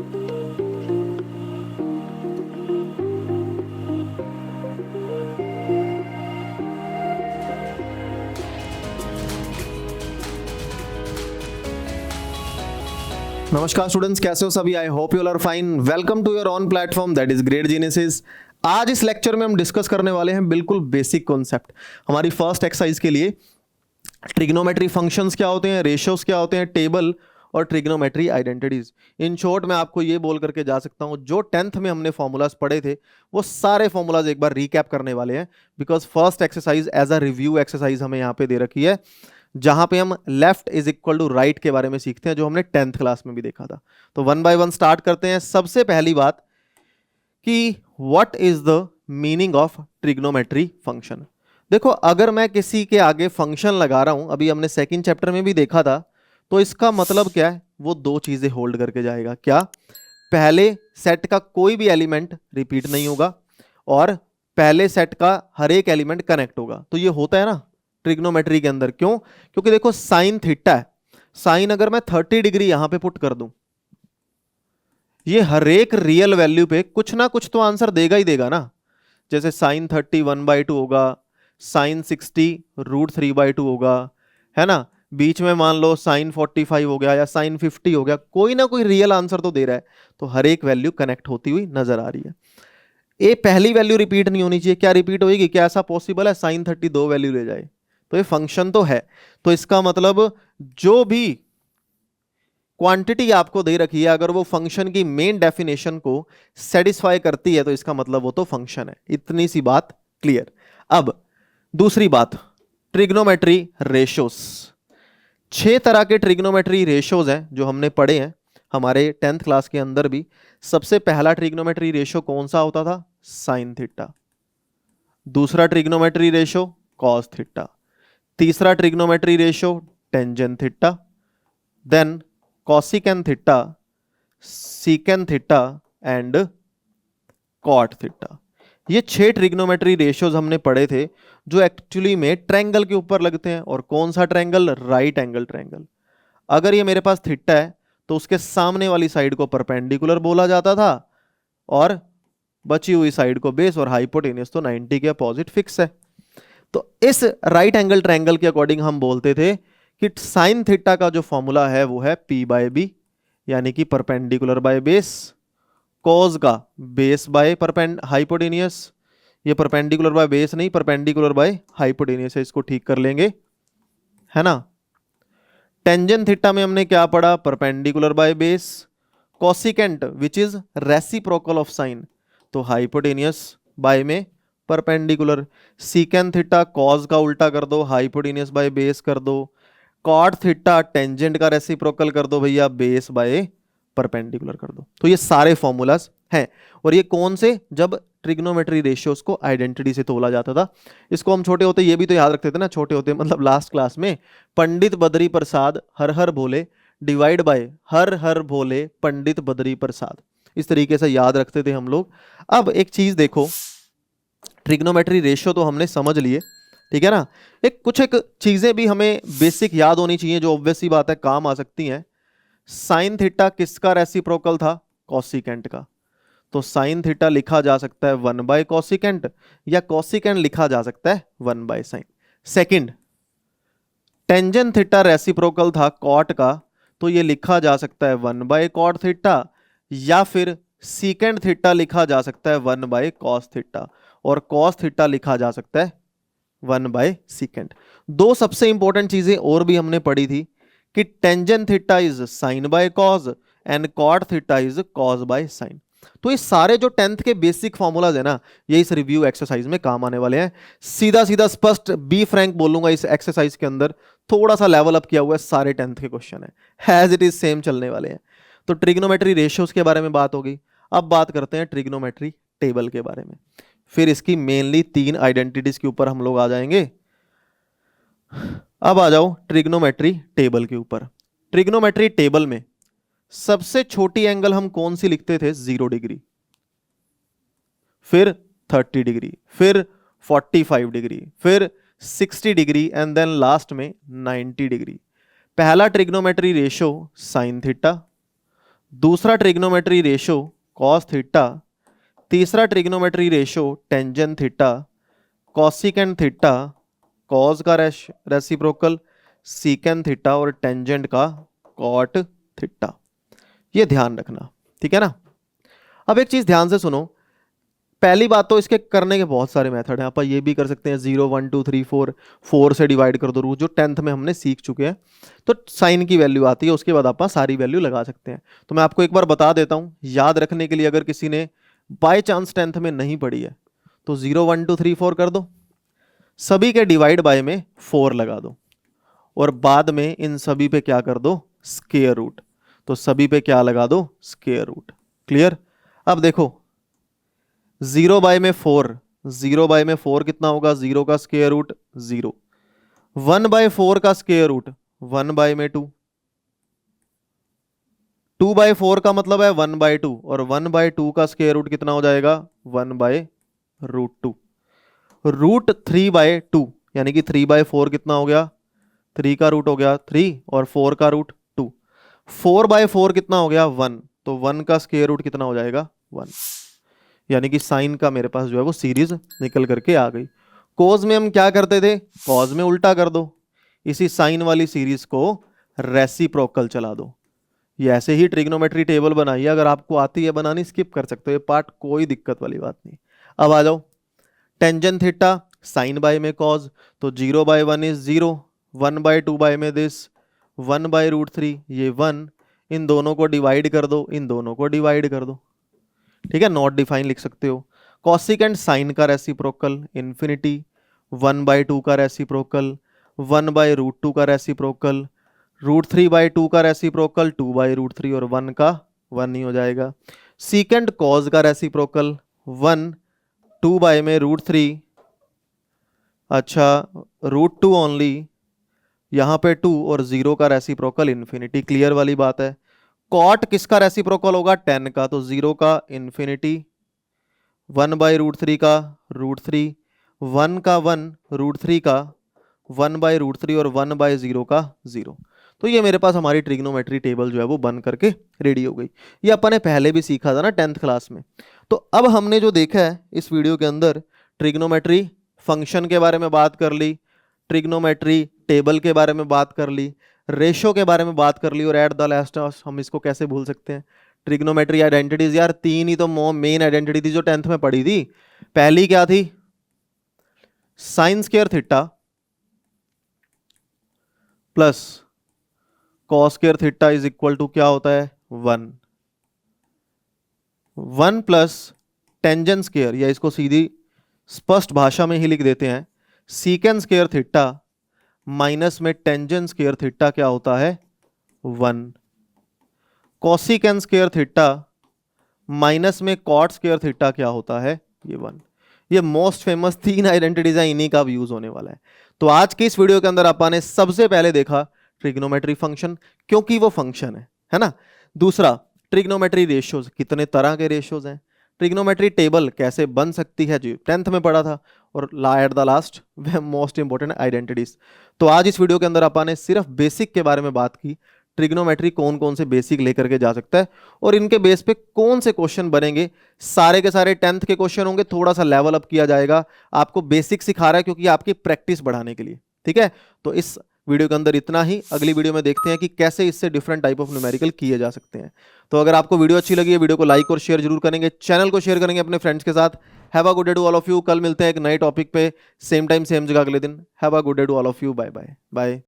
नमस्कार स्टूडेंट्स, कैसे हो सभी? I hope you all are fine. Welcome to your own platform that is great geniuses. आज इस लेक्चर में हम डिस्कस करने वाले हैं बिल्कुल बेसिक कॉन्सेप्ट। हमारी फर्स्ट एक्सरसाइज के लिए ट्रिग्नोमेट्री फंक्शंस क्या होते हैं, रेशियोज क्या होते हैं, टेबल और ट्रिग्नोमेट्री आइडेंटिटीज। इन शॉर्ट मैं आपको ये बोल करके जा सकता हूँ, जो 10th में हमने फॉर्मूलाज पढ़े थे वो सारे फॉर्मूलाज एक बार रिकैप करने वाले हैं, because first exercise as a review exercise हमें यहाँ पे दे रखी है, जहां पे हम left is equal to right के बारे में सीखते हैं, जो हमने 10th क्लास में भी देखा था। तो वन बाय वन स्टार्ट करते हैं। सबसे पहली बात कि what is the meaning of trigonometry function. देखो, अगर मैं किसी के आगे फंक्शन लगा रहा हूं, अभी हमने सेकंड चैप्टर में भी देखा था, तो इसका मतलब क्या है? वो दो चीजें होल्ड करके जाएगा। क्या? पहले सेट का कोई भी एलिमेंट रिपीट नहीं होगा और पहले सेट का हर एक एलिमेंट कनेक्ट होगा। तो ये होता है ना ट्रिग्नोमेट्री के अंदर। क्यों? क्योंकि देखो साइन थीटा है, साइन अगर मैं 30 डिग्री यहां पे पुट कर दूं, ये हर एक रियल वैल्यू पे कुछ ना कुछ तो आंसर देगा ही देगा ना। जैसे साइन 30 1/2 होगा, साइन 60 √3/2 होगा, है ना। बीच में मान लो साइन 45 हो गया या साइन 50 हो गया, कोई ना कोई रियल आंसर तो दे रहा है। तो हर एक वैल्यू कनेक्ट होती हुई नजर आ रही है। ये पहली वैल्यू रिपीट नहीं होनी चाहिए। क्या रिपीट होगी? क्या ऐसा पॉसिबल है साइन 30 दो वैल्यू ले जाए? तो ये फंक्शन तो है। तो इसका मतलब जो भी क्वांटिटी आपको दे रखी है, अगर वो फंक्शन की मेन डेफिनेशन को सेटिस्फाई करती है, तो इसका मतलब वो तो फंक्शन है। इतनी सी बात क्लियर। अब दूसरी बात, ट्रिग्नोमेट्री रेशियोज। 6 तरह के ट्रिग्नोमेट्री रेशियोज हैं जो हमने पढ़े हैं हमारे 10th क्लास के अंदर भी। सबसे पहला ट्रिग्नोमेट्री रेशियो कौन सा होता था? Sine theta. दूसरा ट्रिग्नोमेट्री रेशियो कॉस थीटा। तीसरा trigonometry ratio tangent theta, then cosecant theta, secant theta and cot theta. ये 6 ट्रिग्नोमेट्री रेशियोज हमने पढ़े थे, जो एक्चुअली में ट्रायंगल के ऊपर लगते हैं। और कौन सा ट्रायंगल? Right angle triangle. अगर ये मेरे पास थीटा है तो उसके सामने वाली साइड को परपेंडिकुलर बोला जाता था, और बची हुई साइड को बेस, और हाइपोटेनियस तो 90 के अपोजिट फिक्स है। तो इस राइट एंगल ट्रायंगल के अकॉर्डिंग हम बोलते थे कि साइन थीटा का जो फॉर्मूला है वो है P/B, यानी कि परपेंडिकुलर बाय बेस। कॉस का बेस बाय हाइपोटेनियस। ये परपेंडिकुलर बाय बेस नहीं, परपेंडिकुलर बाय हाइपोटेनियस है, इसको ठीक कर लेंगे, है ना। टेंजेंट थीटा में हमने क्या पढ़ा? Perpendicular by base. Cosecant which is reciprocal of sine, तो हाइपोटेनियस बाय में परपेंडिकुलर। सीकेंट थीटा कॉस का उल्टा कर दो, हाइपोटेनियस बाय बेस कर दो। कॉट थीटा टेंजेंट का रेसिप्रोकल कर दो भैया, बेस बाय परपेंडिकुलर कर दो। तो ये सारे फॉर्मूलाज हैं। और ये कौन से? जब ट्रिग्नोमेट्री रेशियोज को आइडेंटिटी से तोला जाता था। इसको हम छोटे होते ये भी तो याद रखते थे ना, छोटे होते मतलब लास्ट क्लास में, पंडित बद्री प्रसाद हर हर भोले डिवाइड बाय हर हर भोले पंडित बद्री प्रसाद। इस तरीके से याद रखते थे हम लोग। अब एक चीज देखो, ट्रिग्नोमेट्री रेशियो तो हमने समझ लिए, ठीक है ना। एक चीजें भी हमें बेसिक याद होनी चाहिए, जो ऑब्वियस सी बात है काम आ सकती हैं। साइन थीटा किसका रेसिप्रोकल था? कॉसिकेंट का। तो साइन थीटा लिखा जा सकता है 1/कॉसिकेंट, या कॉसिकेंट लिखा जा सकता है 1/साइन। सेकंड, टेंजेंट थीटा रेसिप्रोकल था कॉट का, तो ये लिखा जा सकता है 1/कॉट थीटा, या फिर सीकेंट थीटा लिखा जा सकता है 1/कॉस थीटा, और कॉस थीटा लिखा जा सकता है 1/सीकेंट। दो सबसे इंपॉर्टेंट चीजें और भी हमने पढ़ी थी कि tangent theta is sine by cos and cot theta is cos by sine. तो ये सारे जो 10th के बेसिक फॉर्मूलाज है ना, ये इस रिव्यू एक्सरसाइज में काम आने वाले हैं। सीधा सीधा स्पष्ट बी फ्रैंक बोलूंगा, इस एक्सरसाइज के अंदर थोड़ा सा लेवल अप किया हुआ है, सारे 10th के क्वेश्चन है एज इट इज सेम चलने वाले हैं। तो ट्रिग्नोमेट्री रेशियोज के बारे में बात होगी। अब बात करते हैं ट्रिग्नोमेट्री टेबल के बारे में। फिर इसकी मेनली 3 आइडेंटिटीज के ऊपर हम लोग आ जाएंगे। अब आ जाओ ट्रिग्नोमेट्री टेबल के ऊपर। ट्रिग्नोमेट्री टेबल में सबसे छोटी एंगल हम कौन सी लिखते थे? 0 डिग्री, फिर 30 डिग्री, फिर 45 डिग्री, फिर 60 डिग्री एंड देन लास्ट में 90 डिग्री। पहला ट्रिग्नोमेट्री रेशियो साइन थीटा, दूसरा ट्रिग्नोमेट्री रेशो कॉस थीटा, तीसरा trigonometry ratio tangent theta, cosecant theta cos का रेसिप्रोकल, सीकेंट थीटा और टेंजेंट का कॉट थीटा। ये ध्यान रखना, ठीक है ना। अब एक चीज ध्यान से सुनो, पहली बात तो इसके करने के बहुत सारे मेथड हैं, आप ये भी कर सकते हैं 0 1 2 3 4, 4 से डिवाइड कर दो रूट, जो 10th में हमने सीख चुके हैं। तो साइन की वैल्यू आती है, उसके बाद आप सारी वैल्यू लगा सकते हैं। तो मैं आपको एक बार बता देता हूं याद रखने के लिए, अगर किसी ने बाय चांस 10th में नहीं पढ़ी है तो 0 1 2 3 4 कर दो, सभी के डिवाइड बाय में 4 लगा दो, और बाद में इन सभी पे क्या कर दो, स्क्वायर रूट। तो सभी पे क्या लगा दो, स्क्वायर रूट। क्लियर। अब देखो 0 बाय में 4, 0 बाय में 4 कितना होगा, 0 का स्क्वायर रूट 0, 1 बाय 4 का स्क्वायर रूट 1 बाय में 2, 2 बाय 4 का मतलब है 1 बाय 2, और 1 बाय 2 का स्क्वायर रूट कितना हो जाएगा, 1 बाय रूट 2, रूट 3 बाय 2, यानी कि 3 बाय 4 कितना हो गया, 3 का रूट हो गया 3 और 4 का रूट 2, 4 बाय 4 कितना हो गया 1, तो 1 का स्क्वायर रूट कितना हो जाएगा 1। यानी कि साइन का मेरे पास जो है वो सीरीज निकल करके आ गई। कोज में हम क्या करते थे, कॉज में उल्टा कर दो, इसी साइन वाली सीरीज को रेसिप्रोकल चला दो। ये ऐसे ही ट्रिग्नोमेट्री टेबल बनाइए, अगर आपको आती है बनानी स्किप कर सकते हो, ये पार्ट कोई दिक्कत वाली बात नहीं। अब आ जाओ टेंजेंट थीटा साइन बाय में कॉज, तो 0 बाय 1 इज 0, 1 बाय 2 बाय में दिस, 1 बाय रूट 3 ये 1, इन दोनों को डिवाइड कर दो, इन दोनों को डिवाइड कर दो, ठीक है, नॉट डिफाइन लिख सकते हो। कॉसिकेंट साइन का रेसिप्रोकल इन्फिनिटी, 1 बाय 2 का रेसिप्रोकल, 1 बाय रूट 2 का रेसिप्रोकल, रूट 3 बाय 2 का रेसिप्रोकल 2 बाय रूट 3, और 1 का 1 ही हो जाएगा। सीकेंट कॉज का रेसिप्रोकल 1, 2 बाय में रूट 3, अच्छा रूट 2 ओनली, यहाँ पे 2 और 0 का रेसिप्रोकल इन्फिनिटी। क्लियर वाली बात है। कॉट किसका रेसिप्रोकल होगा, 10 का, तो 0 का इन्फिनिटी, 1 बाय रूट 3 का रूट 3, 1 का 1, रूट 3 का 1 बाय रूट 3 और 1 बाय 0 का 0। तो ये मेरे पास हमारी ट्रिग्नोमेट्री टेबल जो है वो बन करके रेडी हो गई। ये अपन ने पहले भी सीखा था ना 10th क्लास में। तो अब हमने जो देखा है इस वीडियो के अंदर, ट्रिग्नोमेट्री फंक्शन के बारे में बात कर ली, ट्रिग्नोमेट्री टेबल के बारे में बात कर ली, रेशो के बारे में बात कर ली, और एट द लास्ट हम इसको कैसे भूल सकते हैं, ट्रिग्नोमेट्री आइडेंटिटीज। यार 3 ही तो मेन आइडेंटिटी थी जो 10th में पढ़ी थी। पहली क्या थी, sine square theta plus cos square theta is equal to क्या होता है 1, 1 प्लस टेंजेंट स्क्वायर, या इसको सीधी स्पष्ट भाषा में ही लिख देते हैं, सीकेंट स्क्वायर थीटा माइनस में टेंजेंट स्क्वायर थीटा क्या होता है 1, कॉसिकेंट स्क्वायर थीटा माइनस में कॉट स्क्वायर थीटा क्या होता है ये 1। ये मोस्ट फेमस 3 आइडेंटिटीज हैं, इन्हीं का यूज होने वाला है। तो आज की इस वीडियो के अंदर अपन ने सबसे पहले देखा ट्रिग्नोमेट्री फंक्शन, क्योंकि वो फंक्शन है ना। दूसरा ट्रिग्नोमेट्री रेशियोज, कितने तरह के रेशियोज हैं, ट्रिग्नोमेट्री टेबल कैसे बन सकती है जो 10th में पढ़ा था, और at the last way most important identities. तो आज इस वीडियो के अंदर अपन ने सिर्फ बेसिक के बारे में बात की, ट्रिग्नोमेट्री कौन कौन से बेसिक लेकर के जा सकता है और इनके बेस पे कौन से क्वेश्चन बनेंगे। सारे के सारे 10th के क्वेश्चन होंगे, थोड़ा सा लेवल अप किया जाएगा, आपको बेसिक सिखा रहा है क्योंकि आपकी प्रैक्टिस बढ़ाने के लिए, ठीक है। तो इस वीडियो के अंदर इतना ही, अगली वीडियो में देखते हैं कि कैसे इससे डिफरेंट टाइप ऑफ न्यूमेरिकल किए जा सकते हैं। तो अगर आपको वीडियो अच्छी लगी है, वीडियो को लाइक और शेयर जरूर करेंगे, चैनल को शेयर करेंगे अपने फ्रेंड्स के साथ। Have a good day to all of you. कल मिलते हैं एक नए टॉपिक पे, सेम टाइम सेम जगह अगले दिन। Have a good day to all of you. Bye bye bye.